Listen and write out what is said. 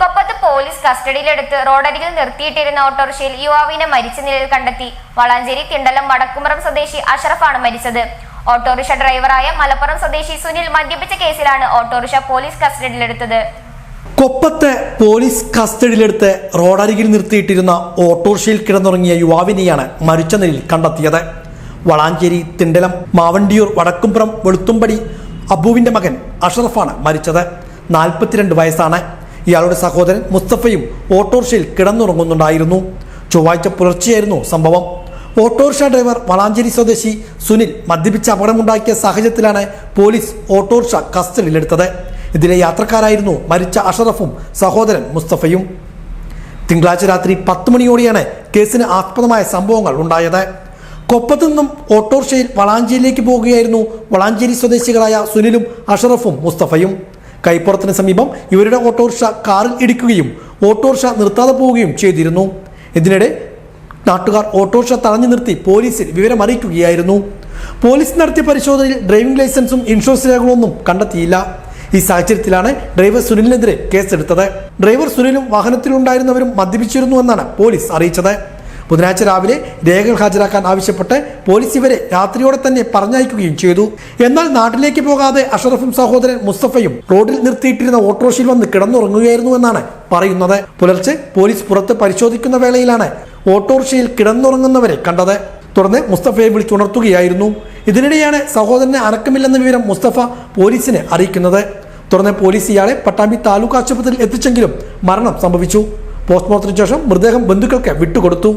കൊപ്പത്ത് police കസ്റ്റഡിയിലെടുത്ത് റോഡരികിൽ നിർത്തിയിട്ടിരുന്ന ഓട്ടോറിക്ഷയിൽ യുവാവിനെ മരിച്ച നിലയിൽ കണ്ടെത്തി. വളാഞ്ചേരി തിണ്ടലം വടക്കുംപുറം സ്വദേശി അഷറഫാണ് മരിച്ചത്. ഓട്ടോറിക്ഷ ഡ്രൈവറായ മലപ്പുറം സ്വദേശി സുനിൽ മദ്യപിച്ച കേസിലാണ് ഓട്ടോറിക്ഷ പോലീസ് കസ്റ്റഡിയിലെടുത്തത്. കൊപ്പത്ത് പോലീസ് കസ്റ്റഡിയിലെടുത്ത് റോഡരികിൽ നിർത്തിയിട്ടിരുന്ന ഓട്ടോറിക്ഷയിൽ കിടന്നുറങ്ങിയ യുവാവിനെയാണ് മരിച്ച നിലയിൽ കണ്ടെത്തിയത്. വളാഞ്ചേരി തിണ്ടലം മാവണ്ടിയൂർ വടക്കുംപുറം വെളുത്തുംപടി അബുവിന്റെ മകൻ അഷറഫാണ് മരിച്ചത്. 42 വയസ്സാണ്. ഇയാളുടെ സഹോദരൻ മുസ്തഫയും ഓട്ടോറിക്ഷയിൽ കിടന്നുറങ്ങുന്നുണ്ടായിരുന്നു. ചൊവ്വാഴ്ച പുലർച്ചെയായിരുന്നു സംഭവം. ഓട്ടോറിക്ഷ ഡ്രൈവർ വളാഞ്ചേരി സ്വദേശി സുനിൽ മദ്യപിച്ച അപകടമുണ്ടാക്കിയ സാഹചര്യത്തിലാണ് പോലീസ് ഓട്ടോറിക്ഷ കസ്റ്റഡിയിലെടുത്തത്. ഇതിലെ യാത്രക്കാരായിരുന്നു മരിച്ച അഷറഫും സഹോദരൻ മുസ്തഫയും. തിങ്കളാഴ്ച രാത്രി 10 മണിയോടെയാണ് കേസിന് ആസ്പദമായ സംഭവങ്ങൾ ഉണ്ടായത്. കൊപ്പത്തു നിന്നും ഓട്ടോറിക്ഷയിൽ വളാഞ്ചേരിയിലേക്ക് പോവുകയായിരുന്നു വളാഞ്ചേരി സ്വദേശികളായ സുനിലും അഷറഫും മുസ്തഫയും. കൈപ്പുറത്തിന് സമീപം ഇവരുടെ ഓട്ടോറിക്ഷ കാറിൽ ഇടിക്കുകയും ഓട്ടോറിക്ഷ നിർത്താതെ പോവുകയും ചെയ്തിരുന്നു. ഇതിനിടെ നാട്ടുകാർ ഓട്ടോറിക്ഷ തടഞ്ഞു നിർത്തി പോലീസിൽ വിവരമറിയിക്കുകയായിരുന്നു. പോലീസ് നടത്തിയ പരിശോധനയിൽ ഡ്രൈവിംഗ് ലൈസൻസും ഇൻഷുറൻസ് രേഖകളൊന്നും കണ്ടെത്തിയില്ല. ഈ സാഹചര്യത്തിലാണ് ഡ്രൈവർ സുനിലിനെതിരെ കേസെടുത്തത്. ഡ്രൈവർ സുനിലും വാഹനത്തിലുണ്ടായിരുന്നവരും മദ്യപിച്ചിരുന്നുവെന്നാണ് പോലീസ് അറിയിച്ചത്. ബുധനാഴ്ച രാവിലെ രേഖകൾ ഹാജരാക്കാൻ ആവശ്യപ്പെട്ട് പോലീസ് ഇവരെ രാത്രിയോടെ തന്നെ പറഞ്ഞയക്കുകയും ചെയ്തു. എന്നാൽ നാട്ടിലേക്ക് പോകാതെ അഷറഫും സഹോദരൻ മുസ്തഫയും റോഡിൽ നിർത്തിയിട്ടിരുന്ന ഓട്ടോറിക്ഷയിൽ വന്ന് കിടന്നുറങ്ങുകയായിരുന്നു എന്നാണ് പറയുന്നത്. പുലർച്ചെ പോലീസ് പുറത്ത് പരിശോധിക്കുന്ന വേളയിലാണ് ഓട്ടോറിക്ഷയിൽ കിടന്നുറങ്ങുന്നവരെ കണ്ടത്. തുടർന്ന് മുസ്തഫയെ വിളിച്ചുണർത്തുകയായിരുന്നു. ഇതിനിടെയാണ് സഹോദരന് അനക്കമില്ലെന്ന വിവരം മുസ്തഫ പോലീസിനെ അറിയിക്കുന്നത്. തുടർന്ന് പോലീസ് ഇയാളെ പട്ടാമ്പി താലൂക്ക് ആശുപത്രിയിൽ എത്തിച്ചെങ്കിലും മരണം സംഭവിച്ചു. പോസ്റ്റ്മോർട്ടത്തിന് ശേഷം മൃതദേഹം ബന്ധുക്കൾക്ക് വിട്ടുകൊടുത്തു.